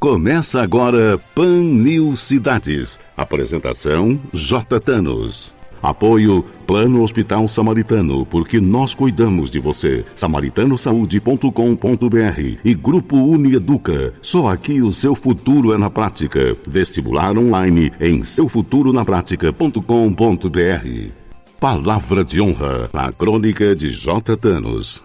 Começa agora Pan News Cidades. Apresentação J. Thanos. Apoio Plano Hospital Samaritano, porque nós cuidamos de você. samaritanosaúde.com.br e Grupo Unieduca. Só aqui o seu futuro é na prática. Vestibular online em seufuturonapratica.com.br. Palavra de honra, a crônica de J. Thanos.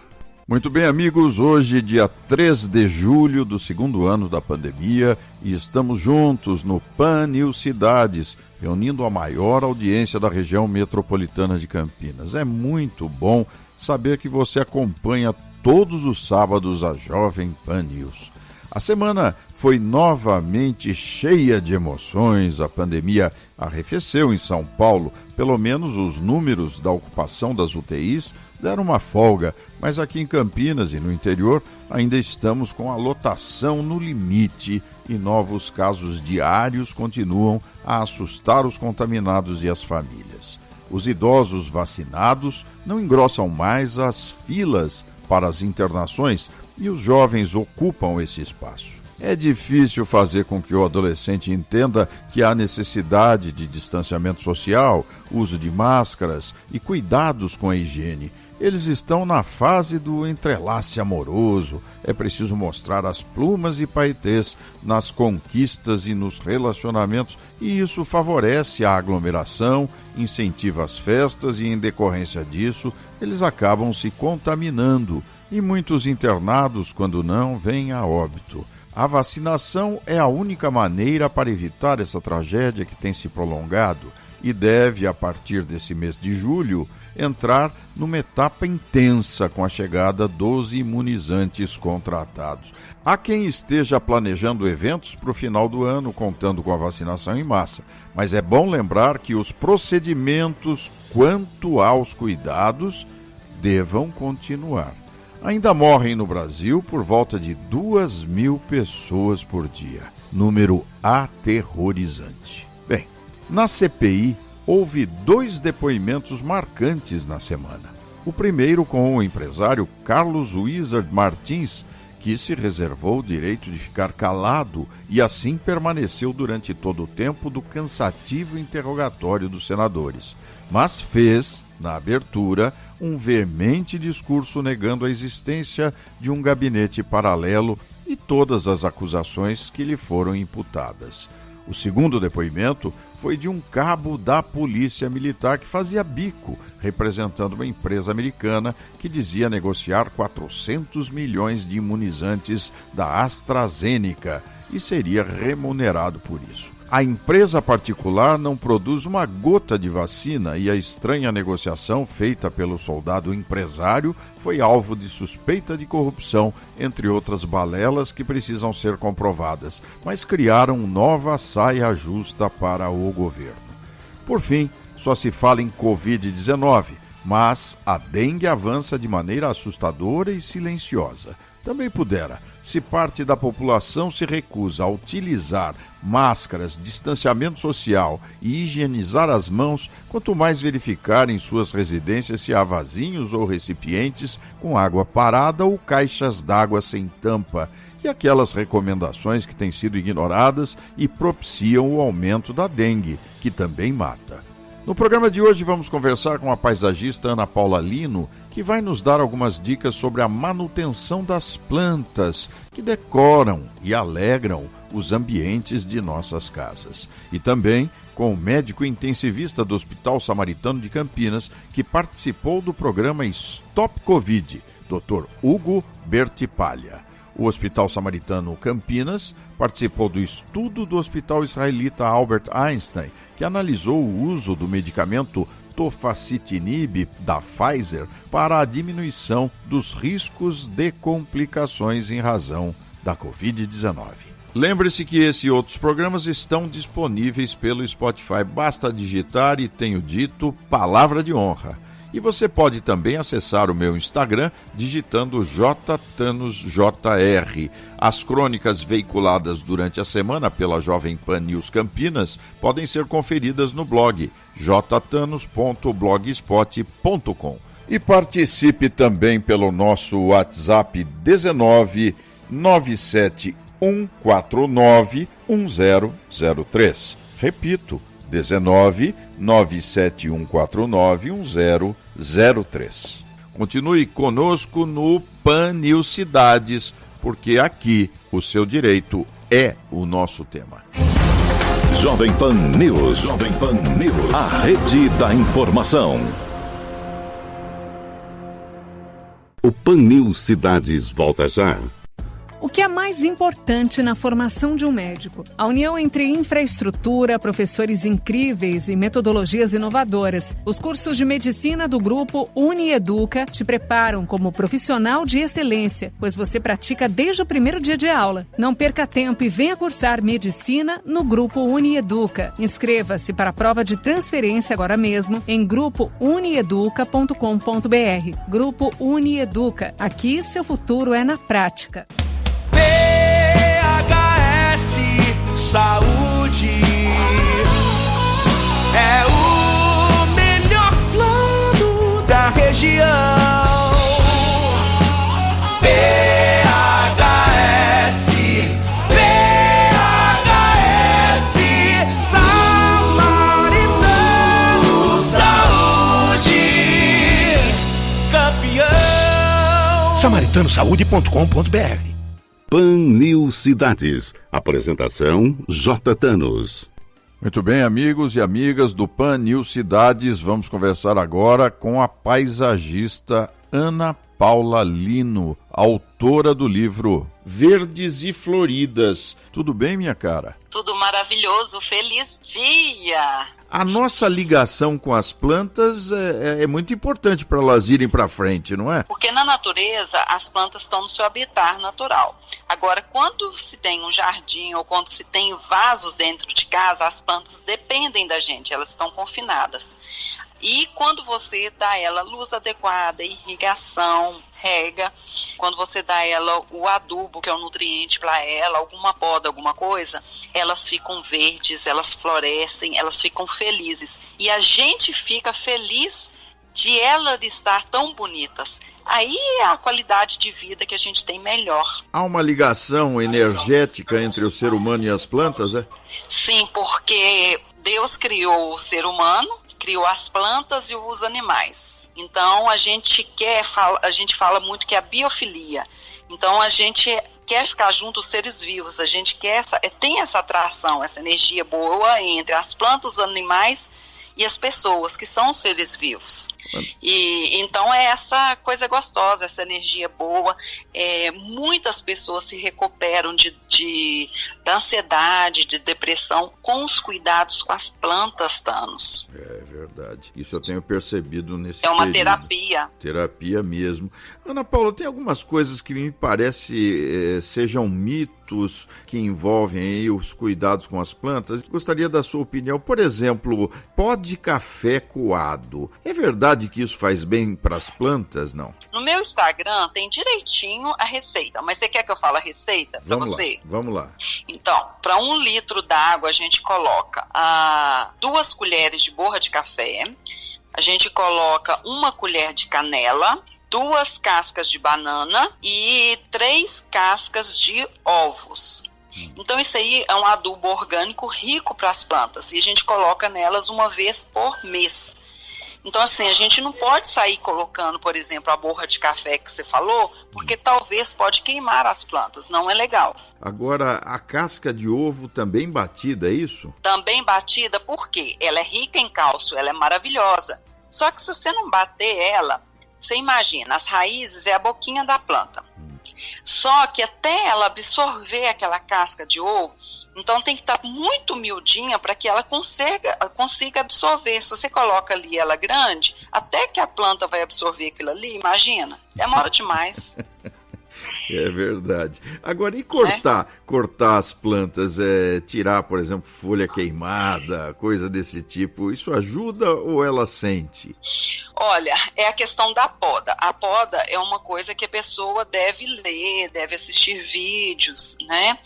Muito bem, amigos, hoje dia 3 de julho do segundo ano da pandemia e estamos juntos no Pan News Cidades, reunindo a maior audiência da região metropolitana de Campinas. É muito bom saber que você acompanha todos os sábados a Jovem Pan News. A semana foi novamente cheia de emoções. A pandemia arrefeceu em São Paulo. Pelo menos os números da ocupação das UTIs deram uma folga, mas aqui em Campinas e no interior ainda estamos com a lotação no limite e novos casos diários continuam a assustar os contaminados e as famílias. Os idosos vacinados não engrossam mais as filas para as internações e os jovens ocupam esse espaço. É difícil fazer com que o adolescente entenda que há necessidade de distanciamento social, uso de máscaras e cuidados com a higiene. Eles estão na fase do entrelace amoroso. É preciso mostrar as plumas e paetês nas conquistas e nos relacionamentos, e isso favorece a aglomeração, incentiva as festas e, em decorrência disso, eles acabam se contaminando. E muitos internados, quando não, vêm a óbito. A vacinação é a única maneira para evitar essa tragédia que tem se prolongado e deve, a partir desse mês de julho, entrar numa etapa intensa com a chegada dos imunizantes contratados. Há quem esteja planejando eventos para o final do ano, contando com a vacinação em massa, mas é bom lembrar que os procedimentos quanto aos cuidados devam continuar. Ainda morrem no Brasil por volta de 2.000 pessoas por dia. Número aterrorizante. Bem, na CPI houve 2 depoimentos marcantes na semana. O primeiro com o empresário Carlos Wizard Martins, que se reservou o direito de ficar calado e assim permaneceu durante todo o tempo do cansativo interrogatório dos senadores. Mas fez, na abertura, um veemente discurso negando a existência de um gabinete paralelo e todas as acusações que lhe foram imputadas. O segundo depoimento foi de um cabo da Polícia Militar que fazia bico, representando uma empresa americana que dizia negociar 400 milhões de imunizantes da AstraZeneca e seria remunerado por isso. A empresa particular não produz uma gota de vacina e a estranha negociação feita pelo soldado empresário foi alvo de suspeita de corrupção, entre outras balelas que precisam ser comprovadas, mas criaram nova saia justa para o governo. Por fim, só se fala em Covid-19, mas a dengue avança de maneira assustadora e silenciosa. Também pudera, se parte da população se recusa a utilizar máscaras, distanciamento social e higienizar as mãos, quanto mais verificar em suas residências se há vasinhos ou recipientes com água parada ou caixas d'água sem tampa, e aquelas recomendações que têm sido ignoradas e propiciam o aumento da dengue, que também mata. No programa de hoje vamos conversar com a paisagista Ana Paula Lino, que vai nos dar algumas dicas sobre a manutenção das plantas que decoram e alegram os ambientes de nossas casas. E também com o médico intensivista do Hospital Samaritano de Campinas, que participou do programa Stop Covid, Dr. Hugo Bertipalha. O Hospital Samaritano Campinas participou do estudo do Hospital Israelita Albert Einstein, que analisou o uso do medicamento Tofacitinib da Pfizer para a diminuição dos riscos de complicações em razão da Covid-19. Lembre-se que esse e outros programas estão disponíveis pelo Spotify. Basta digitar e tenho dito Palavra de Honra. E você pode também acessar o meu Instagram digitando JThanosJR. As crônicas veiculadas durante a semana pela Jovem Pan News Campinas podem ser conferidas no blog jthanos.blogspot.com. E participe também pelo nosso WhatsApp 19 97 971491003. Repito, 19 971491003. Continue conosco no Pan News Cidades, porque aqui o seu direito é o nosso tema. Jovem Pan News. Jovem Pan News. A rede da informação. O Pan News Cidades volta já. O que é mais importante na formação de um médico? A união entre infraestrutura, professores incríveis e metodologias inovadoras. Os cursos de medicina do grupo Unieduca te preparam como profissional de excelência, pois você pratica desde o primeiro dia de aula. Não perca tempo e venha cursar medicina no grupo Unieduca. Inscreva-se para a prova de transferência agora mesmo em grupounieduca.com.br. Grupo Unieduca. Aqui seu futuro é na prática. PHS Saúde é o melhor plano da região. PHS Samaritano Saúde, campeão. SamaritanoSaude.com.br. Pan News Cidades. Apresentação J. Thanos. Muito bem, amigos e amigas do Pan News Cidades, vamos conversar agora com a paisagista Ana Paula Lino, autora do livro Verdes e Floridas. Tudo bem, minha cara? Tudo maravilhoso, feliz dia! A nossa ligação com as plantas é muito importante para elas irem para frente, não é? Porque na natureza as plantas estão no seu habitat natural. Agora, quando se tem um jardim ou quando se tem vasos dentro de casa, as plantas dependem da gente, elas estão confinadas. E quando você dá a ela luz adequada, irrigação, rega, quando você dá a ela o adubo, que é o nutriente para ela, alguma poda, alguma coisa, elas ficam verdes, elas florescem, elas ficam felizes. E a gente fica feliz de elas estar tão bonitas. Aí é a qualidade de vida que a gente tem melhor. Há uma ligação energética entre o ser humano e as plantas, é? Sim, porque Deus criou o ser humano, criou as plantas e os animais. Então a gente fala muito que é a biofilia. Então a gente quer ficar junto aos seres vivos, a gente tem essa atração, essa energia boa entre as plantas, os animais e as pessoas, que são os seres vivos. E então é essa coisa gostosa, essa energia boa. Muitas pessoas se recuperam da ansiedade, de depressão, com os cuidados com as plantas, Thanos. É verdade. Isso eu tenho percebido nesse É uma período. terapia. Terapia mesmo. Ana Paula, tem algumas coisas que me parece sejam mitos que envolvem aí os cuidados com as plantas. Gostaria da sua opinião. Por exemplo, pó de café coado. É verdade que isso faz bem para as plantas, não? No meu Instagram tem direitinho a receita, mas você quer que eu fale a receita para você? Vamos lá. Então, para 1 litro d'água a gente coloca 2 colheres de borra de café, a gente coloca 1 colher de canela, 2 cascas de banana e 3 cascas de ovos. Então isso aí é um adubo orgânico rico para as plantas e a gente coloca nelas 1 vez por mês. Então assim, a gente não pode sair colocando, por exemplo, a borra de café que você falou, porque talvez pode queimar as plantas, não é legal. Agora, a casca de ovo também batida, é isso? Também batida porque ela é rica em cálcio, ela é maravilhosa. Só que se você não bater ela, você imagina, as raízes é a boquinha da planta. Só que até ela absorver aquela casca de ovo, então tem que estar muito miudinha para que ela consiga absorver. Se você coloca ali ela grande, até que a planta vai absorver aquilo ali, imagina, demora demais. É verdade. Agora, e cortar as plantas, tirar, por exemplo, folha queimada, coisa desse tipo, isso ajuda ou ela sente? Olha, é a questão da poda. A poda é uma coisa que a pessoa deve ler, deve assistir vídeos, né?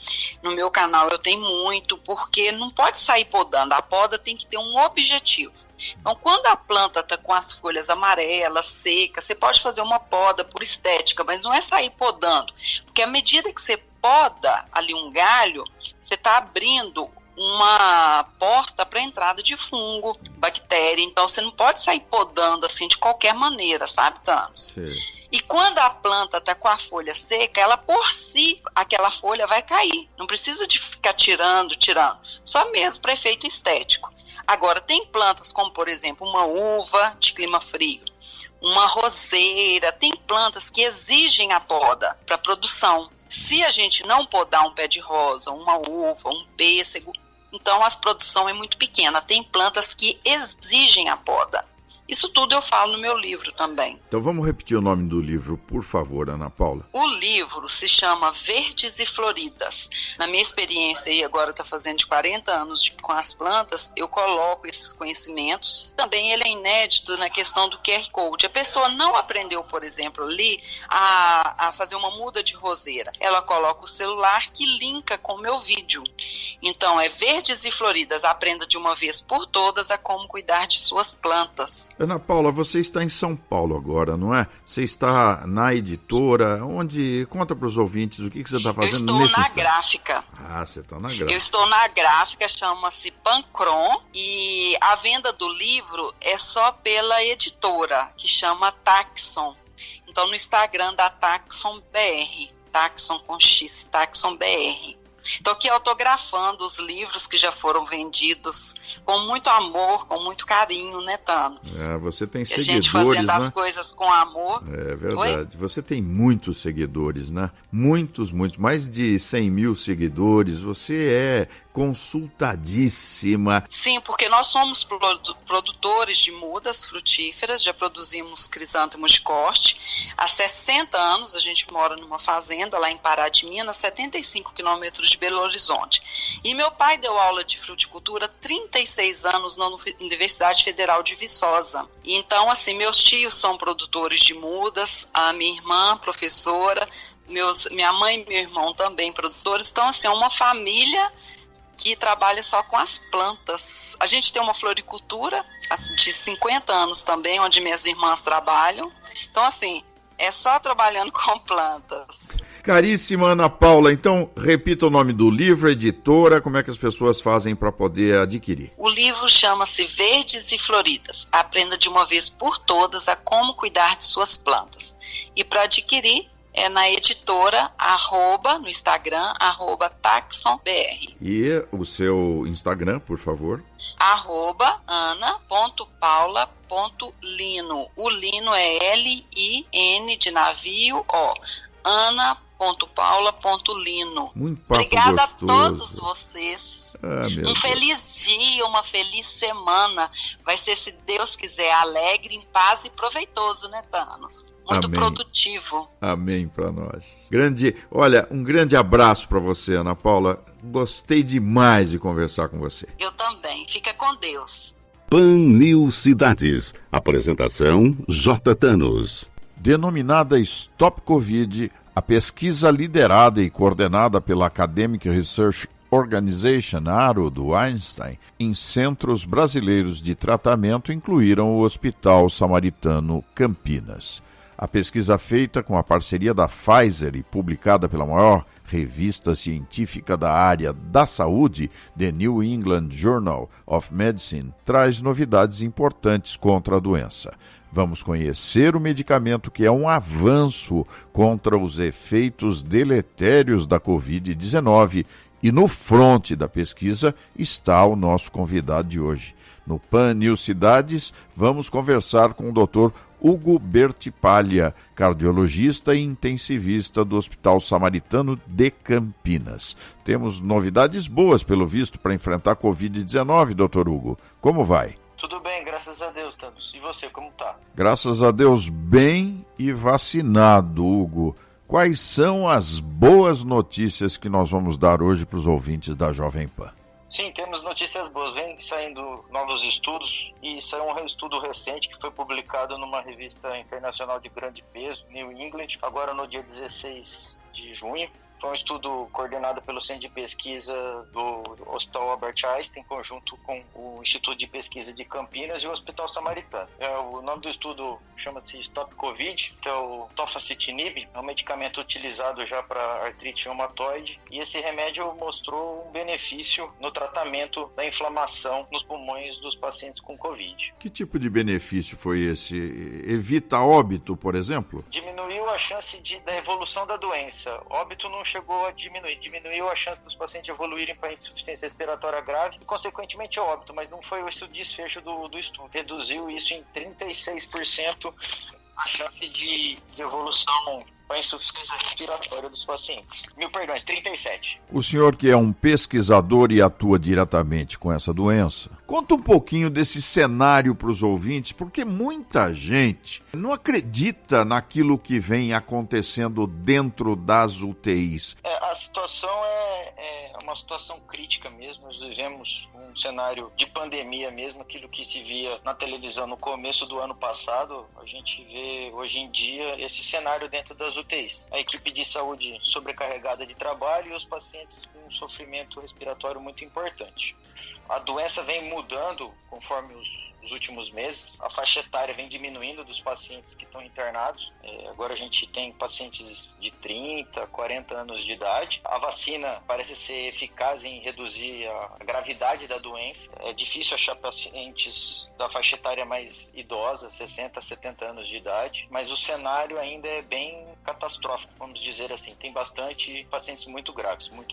No meu canal eu tenho muito, porque não pode sair podando. A poda tem que ter um objetivo. Então, quando a planta está com as folhas amarelas, secas, você pode fazer uma poda por estética, mas não é sair podando. Porque à medida que você poda ali um galho, você está abrindo uma porta para entrada de fungo, bactéria. Então você não pode sair podando assim de qualquer maneira, sabe, Thanos? Sim. E quando a planta está com a folha seca, ela por si, aquela folha vai cair. Não precisa de ficar tirando, só mesmo para efeito estético. Agora, tem plantas como, por exemplo, uma uva de clima frio, uma roseira, tem plantas que exigem a poda para produção. Se a gente não podar um pé de rosa, uma uva, um pêssego, então a produção é muito pequena. Tem plantas que exigem a poda. Isso tudo eu falo no meu livro também. Então vamos repetir o nome do livro, por favor, Ana Paula. O livro se chama Verdes e Floridas. Na minha experiência, e agora está fazendo de 40 anos com as plantas, eu coloco esses conhecimentos. Também ele é inédito na questão do QR Code. A pessoa não aprendeu, por exemplo, ali a fazer uma muda de roseira. Ela coloca o celular que linka com o meu vídeo. Então é Verdes e Floridas. Aprenda de uma vez por todas a como cuidar de suas plantas. Ana Paula, você está em São Paulo agora, não é? Você está na editora, onde... Conta para os ouvintes o que você está fazendo nesse instante. Eu estou na gráfica. Ah, você está na gráfica. Eu estou na gráfica, chama-se Pancron, e a venda do livro é só pela editora, que chama Taxon. Então, no Instagram da Taxon BR, Taxon com X, Taxon BR. Estou aqui autografando os livros que já foram vendidos com muito amor, com muito carinho, né, Thanos? Você tem seguidores, seguidores, a gente fazendo né? as coisas com amor. É verdade. Oi? Você tem muitos seguidores, né? Muitos. Mais de 100 mil seguidores. Você é consultadíssima. Sim, porque nós somos produtores de mudas frutíferas, já produzimos crisântemos de corte. Há 60 anos a gente mora numa fazenda lá em Pará de Minas, 75 quilômetros de Belo Horizonte. E meu pai deu aula de fruticultura 36 anos na Universidade Federal de Viçosa. E então, assim, meus tios são produtores de mudas, a minha irmã, professora, minha mãe e meu irmão também produtores. Então, assim, é uma família que trabalha só com as plantas. A gente tem uma floricultura de 50 anos também, onde minhas irmãs trabalham. Então, assim, é só trabalhando com plantas. Caríssima Ana Paula, então repita o nome do livro, editora, como é que as pessoas fazem para poder adquirir? O livro chama-se Verdes e Floridas. Aprenda de uma vez por todas a como cuidar de suas plantas. E para adquirir, é na editora, no Instagram, @taxonbr. E o seu Instagram, por favor? @ana.paula.lino. O Lino é L-I-N de navio, ana.paula.lino. Muito papo Obrigada gostoso. A todos vocês. Feliz dia, uma feliz semana. Vai ser, se Deus quiser, alegre, em paz e proveitoso, né, Thanos? Muito Amém. Produtivo. Amém para nós. Um grande abraço para você, Ana Paula. Gostei demais de conversar com você. Eu também. Fica com Deus. Pan News Cidades. Apresentação J. Thanos. Denominada Stop Covid, a pesquisa liderada e coordenada pela Academic Research Organization, ARO, do Einstein, em centros brasileiros de tratamento incluíram o Hospital Samaritano Campinas. A pesquisa feita com a parceria da Pfizer e publicada pela maior revista científica da área da saúde, The New England Journal of Medicine, traz novidades importantes contra a doença. Vamos conhecer o medicamento que é um avanço contra os efeitos deletérios da Covid-19 e no fronte da pesquisa está o nosso convidado de hoje. No Pan News Cidades, vamos conversar com o Dr. Hugo Bertipaglia, cardiologista e intensivista do Hospital Samaritano de Campinas. Temos novidades boas, pelo visto, para enfrentar a Covid-19, Dr. Hugo. Como vai? Tudo bem, graças a Deus, Thanos. E você, como tá? Graças a Deus, bem e vacinado, Hugo. Quais são as boas notícias que nós vamos dar hoje para os ouvintes da Jovem Pan? Sim, temos notícias boas. Vem saindo novos estudos e saiu um estudo recente que foi publicado numa revista internacional de grande peso, New England, agora no dia 16 de junho. Foi um estudo coordenado pelo Centro de Pesquisa do Hospital Albert Einstein, em conjunto com o Instituto de Pesquisa de Campinas e o Hospital Samaritano. O nome do estudo chama-se Stop Covid, que é o tofacitinib, é um medicamento utilizado já para artrite reumatoide, e esse remédio mostrou um benefício no tratamento da inflamação nos pulmões dos pacientes com Covid. Que tipo de benefício foi esse? Evita óbito, por exemplo? Diminuiu a chance da evolução da doença. Óbito não chegou a diminuir. Diminuiu a chance dos pacientes evoluírem para insuficiência respiratória grave e, consequentemente, óbito, mas não foi esse o desfecho do estudo. Reduziu isso em 36% a chance de evolução para insuficiência respiratória dos pacientes. 37. O senhor, que é um pesquisador e atua diretamente com essa doença, conta um pouquinho desse cenário para os ouvintes, porque muita gente não acredita naquilo que vem acontecendo dentro das UTIs. A situação é uma situação crítica mesmo. Nós vivemos um cenário de pandemia mesmo, aquilo que se via na televisão no começo do ano passado, a gente vê hoje em dia esse cenário dentro das UTIs. A equipe de saúde sobrecarregada de trabalho e os pacientes com um sofrimento respiratório muito importante. A doença vem mudando conforme os últimos meses. A faixa etária vem diminuindo dos pacientes que estão internados. Agora a gente tem pacientes de 30, 40 anos de idade. A vacina parece ser eficaz em reduzir a gravidade da doença. É difícil achar pacientes da faixa etária mais idosa, 60, 70 anos de idade, mas o cenário ainda é bem catastrófico, vamos dizer assim. Tem bastante pacientes muito graves, muito.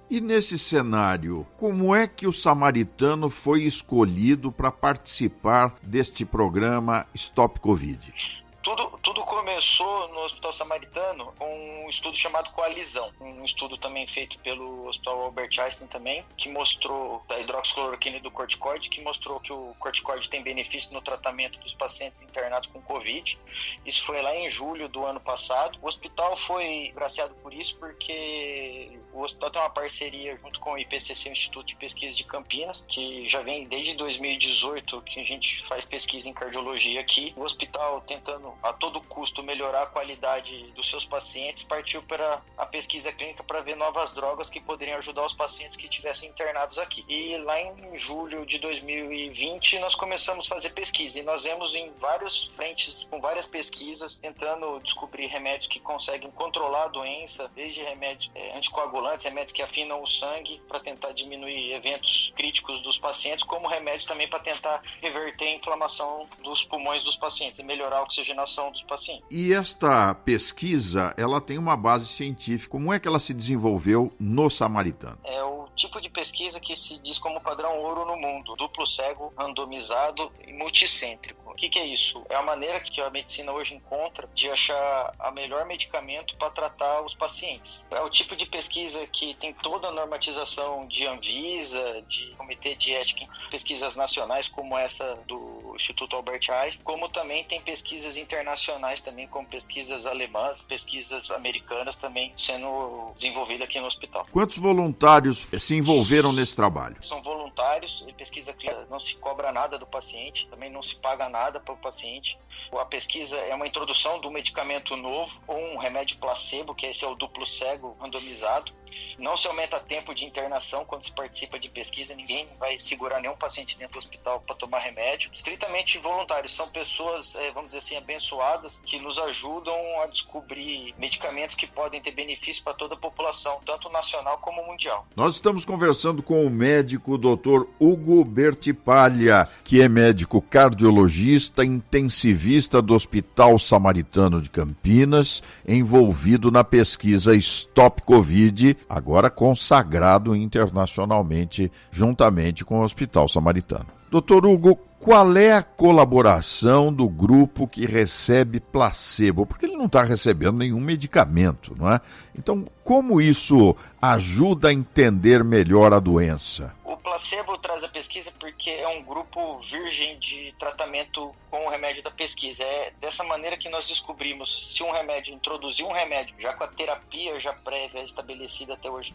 E nesse cenário, como é que o Samaritano foi escolhido para participar deste programa Stop Covid? Tudo começou no Hospital Samaritano com um estudo chamado Coalizão, um estudo também feito pelo Hospital Albert Einstein também, que mostrou da hidroxicloroquina e do corticoide, que mostrou que o corticoide tem benefício no tratamento dos pacientes internados com Covid. Isso foi lá em julho do ano passado. O hospital foi graciado por isso porque o hospital tem uma parceria junto com o IPCC, o Instituto de Pesquisa de Campinas, que já vem desde 2018 que a gente faz pesquisa em cardiologia aqui. O hospital, tentando a todo custo melhorar a qualidade dos seus pacientes, partiu para a pesquisa clínica para ver novas drogas que poderiam ajudar os pacientes que estivessem internados aqui. E lá em julho de 2020 nós começamos a fazer pesquisa e nós vemos em várias frentes, com várias pesquisas, tentando descobrir remédios que conseguem controlar a doença, desde remédios anticoagulantes, remédios que afinam o sangue para tentar diminuir eventos críticos dos pacientes, como remédios também para tentar reverter a inflamação dos pulmões dos pacientes e melhorar a oxigenação dos pacientes. E esta pesquisa, ela tem uma base científica. Como é que ela se desenvolveu no Samaritano? É o tipo de pesquisa que se diz como padrão ouro no mundo, duplo cego, randomizado e multicêntrico. O que é isso? É a maneira que a medicina hoje encontra de achar o melhor medicamento para tratar os pacientes. É o tipo de pesquisa que tem toda a normatização de Anvisa, de Comitê de Ética em pesquisas nacionais, como essa do Instituto Albert Einstein, como também tem pesquisas internacionais também, como pesquisas alemãs, pesquisas americanas também sendo desenvolvidas aqui no hospital. Quantos voluntários se envolveram nesse trabalho? São voluntários, pesquisa clínica, não se cobra nada do paciente, também não se paga nada para o paciente. A pesquisa é uma introdução do medicamento novo, ou um remédio placebo, que esse é o duplo cego randomizado. Não se aumenta tempo de internação quando se participa de pesquisa, ninguém vai segurar nenhum paciente dentro do hospital para tomar remédio. Estritamente voluntários, são pessoas, vamos dizer assim, abençoadas, que nos ajudam a descobrir medicamentos que podem ter benefício para toda a população, tanto nacional como mundial. Nós estamos conversando com o médico Dr. Hugo Bertipaglia, que é médico cardiologista intensivista do Hospital Samaritano de Campinas, envolvido na pesquisa Stop Covid, agora consagrado internacionalmente juntamente com o Hospital Samaritano. Dr. Hugo, qual é a colaboração do grupo que recebe placebo? Porque ele não está recebendo nenhum medicamento, não é? Então, como isso ajuda a entender melhor a doença? O placebo traz a pesquisa porque é um grupo virgem de tratamento com o remédio da pesquisa. É dessa maneira que nós descobrimos se introduzir um remédio, já com a terapia já prévia estabelecida até hoje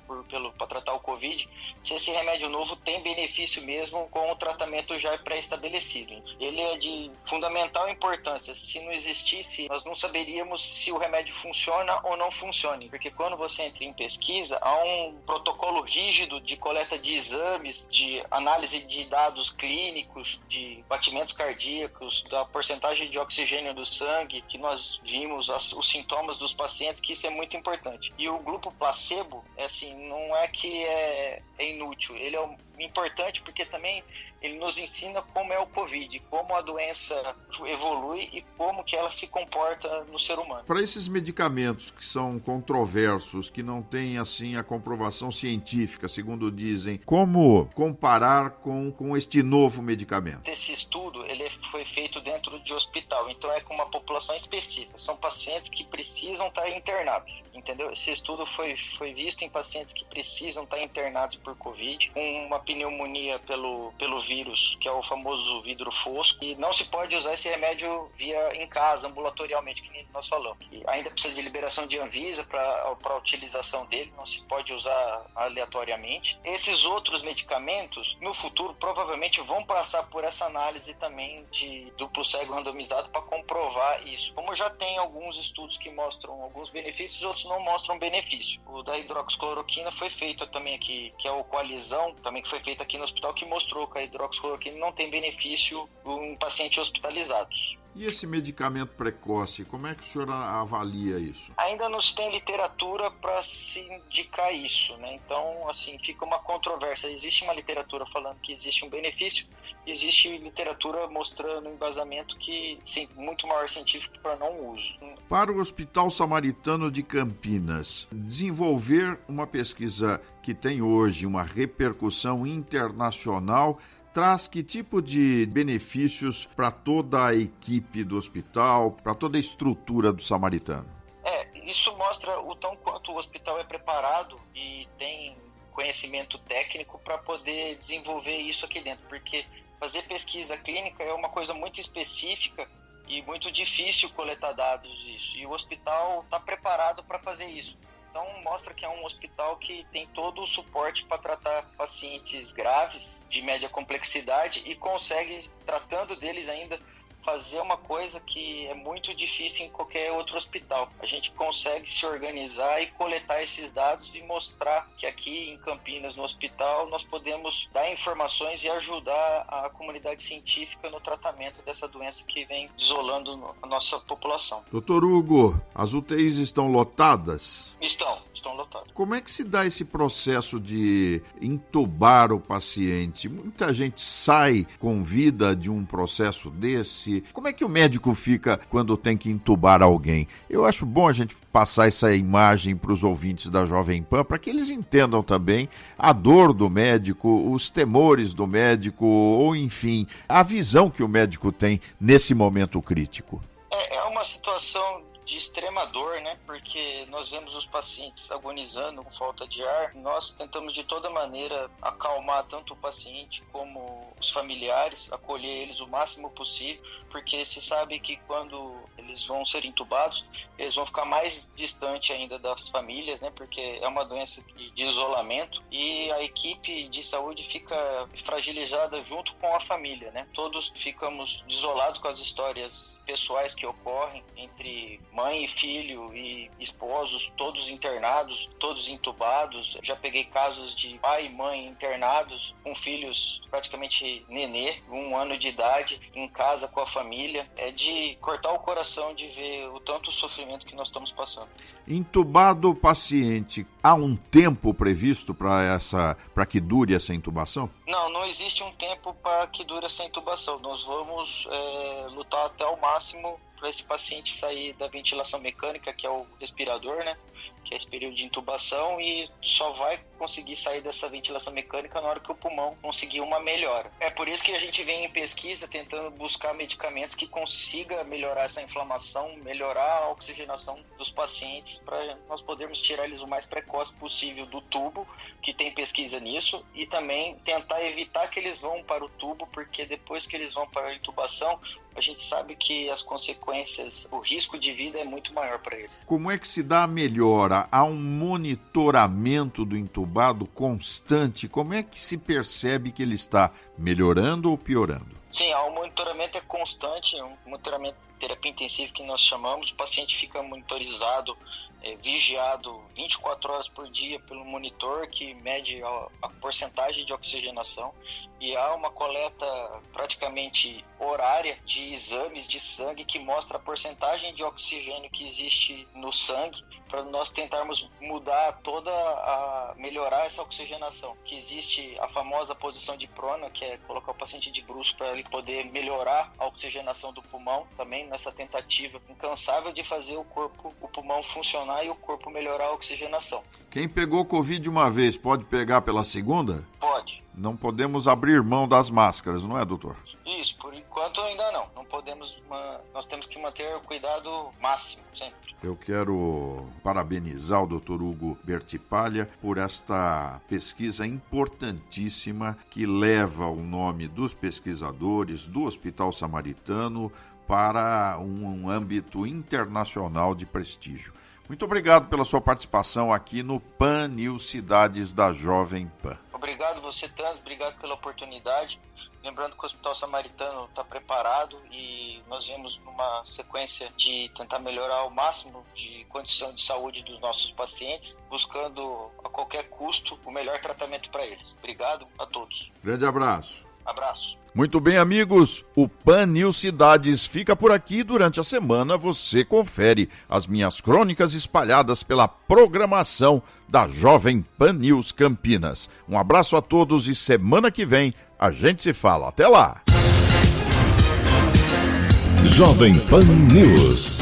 para tratar o Covid, se esse remédio novo tem benefício mesmo com o tratamento já pré-estabelecido. Ele é de fundamental importância. Se não existisse, nós não saberíamos se o remédio funciona ou não funciona, porque quando você entra em pesquisa, há um protocolo rígido de coleta de exames, de análise de dados clínicos, de batimentos cardíacos, da porcentagem de oxigênio do sangue, que nós vimos, os sintomas dos pacientes, que isso é muito importante. E o grupo placebo, não é que é inútil, ele é importante porque também ele nos ensina como é o Covid, como a doença evolui e como que ela se comporta no ser humano. Para esses medicamentos que são controversos, que não têm assim a comprovação científica, segundo dizem, como comparar com este novo medicamento? Esse estudo ele foi feito dentro de hospital, então é com uma população específica. São pacientes que precisam estar internados, entendeu? Esse estudo foi visto em pacientes que precisam estar internados por Covid, com uma pneumonia pelo vírus, que é o famoso vidro fosco, e não se pode usar esse remédio em casa, ambulatorialmente, que nós falamos. E ainda precisa de liberação de Anvisa para a utilização dele, não se pode usar aleatoriamente. Esses outros medicamentos, no futuro, provavelmente vão passar por essa análise também de duplo cego randomizado para comprovar isso. Como já tem alguns estudos que mostram alguns benefícios, outros não mostram benefício. O da hidroxicloroquina foi feito também aqui, que é o Coalizão, também que foi feito aqui no hospital, que mostrou que a hidroxicloroquina não tem benefício em pacientes hospitalizados. E esse medicamento precoce, como é que o senhor avalia isso? Ainda não se tem literatura para se indicar isso, né? Então, fica uma controvérsia. Existe uma literatura falando que existe um benefício, existe literatura mostrando um embasamento que sim, muito maior científico para não uso. Para o Hospital Samaritano de Campinas, desenvolver uma pesquisa que tem hoje uma repercussão internacional traz que tipo de benefícios para toda a equipe do hospital, para toda a estrutura do Samaritano? Isso mostra o tão quanto o hospital é preparado e tem conhecimento técnico para poder desenvolver isso aqui dentro, porque fazer pesquisa clínica é uma coisa muito específica e muito difícil coletar dados disso, e o hospital está preparado para fazer isso. Então mostra que é um hospital que tem todo o suporte para tratar pacientes graves, de média complexidade, e consegue, tratando deles ainda, fazer uma coisa que é muito difícil em qualquer outro hospital. A gente consegue se organizar e coletar esses dados e mostrar que aqui em Campinas, no hospital, nós podemos dar informações e ajudar a comunidade científica no tratamento dessa doença que vem desolando a nossa população. Doutor Hugo, as UTIs estão lotadas? Estão lotadas. Como é que se dá esse processo de intubar o paciente? Muita gente sai com vida de um processo desse. Como é que o médico fica quando tem que intubar alguém? Eu acho bom a gente passar essa imagem para os ouvintes da Jovem Pan, para que eles entendam também a dor do médico, os temores do médico, ou enfim, a visão que o médico tem nesse momento crítico. É uma situação de extrema dor, né? Porque nós vemos os pacientes agonizando com falta de ar. Nós tentamos de toda maneira acalmar tanto o paciente como os familiares, acolher eles o máximo possível, porque se sabe que quando eles vão ser intubados, eles vão ficar mais distante ainda das famílias, né? Porque é uma doença de isolamento, e a equipe de saúde fica fragilizada junto com a família, né? Todos ficamos desolados com as histórias pessoais que ocorrem entre mãe e filho e esposos, todos internados, todos intubados. Já peguei casos de pai e mãe internados com filhos praticamente nenê, 1 ano de idade, em casa com a família. É de cortar o coração de ver o tanto sofrimento que nós estamos passando. Intubado o paciente, há um tempo previsto para que dure essa intubação? Não existe um tempo para que dure essa intubação. Nós vamos lutar até o máximo para esse paciente sair da ventilação mecânica, que é o respirador, né? que é esse período de intubação, e só vai conseguir sair dessa ventilação mecânica na hora que o pulmão conseguir uma melhora. É por isso que a gente vem em pesquisa tentando buscar medicamentos que consiga melhorar essa inflamação, melhorar a oxigenação dos pacientes, para nós podermos tirar eles o mais precoce possível do tubo, que tem pesquisa nisso, e também tentar evitar que eles vão para o tubo, porque depois que eles vão para a intubação, a gente sabe que as consequências, o risco de vida é muito maior para eles. Como é que se dá a melhora? Há um monitoramento do intubado constante? Como é que se percebe que ele está melhorando ou piorando? Sim, o monitoramento é constante, um monitoramento de terapia intensiva que nós chamamos. O paciente fica monitorizado, vigiado 24 horas por dia pelo monitor que mede a porcentagem de oxigenação, e há uma coleta praticamente horária de exames de sangue que mostra a porcentagem de oxigênio que existe no sangue, para nós tentarmos mudar melhorar essa oxigenação. Que existe a famosa posição de prona, que é colocar o paciente de bruços para ele poder melhorar a oxigenação do pulmão, também nessa tentativa incansável de fazer o pulmão funcionar e o corpo melhorar a oxigenação. Quem pegou Covid uma vez pode pegar pela segunda? Pode. Não podemos abrir mão das máscaras, não é, doutor? Isso, por enquanto ainda não. Não podemos, nós temos que manter o cuidado máximo, sempre. Eu quero parabenizar o Dr. Hugo Bertipalha por esta pesquisa importantíssima que leva o nome dos pesquisadores do Hospital Samaritano para um âmbito internacional de prestígio. Muito obrigado pela sua participação aqui no Pan News Cidades da Jovem Pan. Obrigado você, Tans, obrigado pela oportunidade. Lembrando que o Hospital Samaritano está preparado e nós vamos numa sequência de tentar melhorar ao máximo de condição de saúde dos nossos pacientes, buscando a qualquer custo o melhor tratamento para eles. Obrigado a todos. Grande abraço. Abraço. Muito bem, amigos, o Pan News Cidades fica por aqui. Durante a semana você confere as minhas crônicas espalhadas pela programação da Jovem Pan News Campinas. Um abraço a todos e semana que vem a gente se fala. Até lá! Jovem Pan News.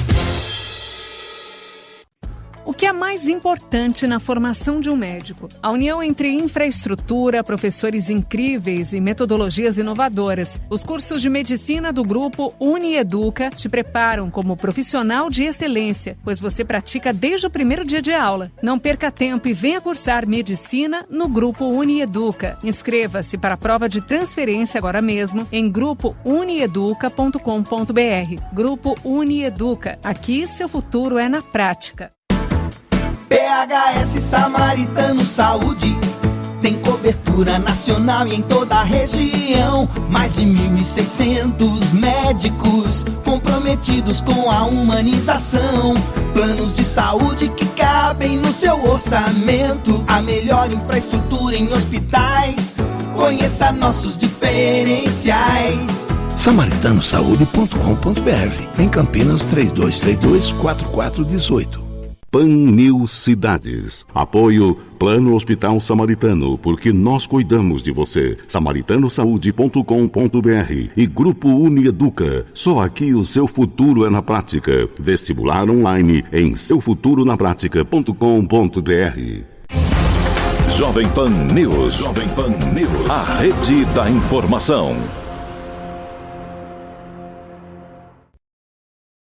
O que é mais importante na formação de um médico? A união entre infraestrutura, professores incríveis e metodologias inovadoras. Os cursos de medicina do grupo UniEduca te preparam como profissional de excelência, pois você pratica desde o primeiro dia de aula. Não perca tempo e venha cursar medicina no grupo UniEduca. Inscreva-se para a prova de transferência agora mesmo em grupounieduca.com.br. Grupo UniEduca. Aqui seu futuro é na prática. PHS Samaritano Saúde tem cobertura nacional e em toda a região. Mais de 1.600 médicos comprometidos com a humanização. Planos de saúde que cabem no seu orçamento. A melhor infraestrutura em hospitais. Conheça nossos diferenciais. SamaritanoSaude.com.br. Em Campinas, 3232-4418. Pan News Cidades. Apoio Plano Hospital Samaritano, porque nós cuidamos de você. SamaritanoSaude.com.br e Grupo UniEduca. Só aqui o seu futuro é na prática. Vestibular online em seufturonapratica.com.br. Jovem Pan News. Jovem Pan News. A rede da informação.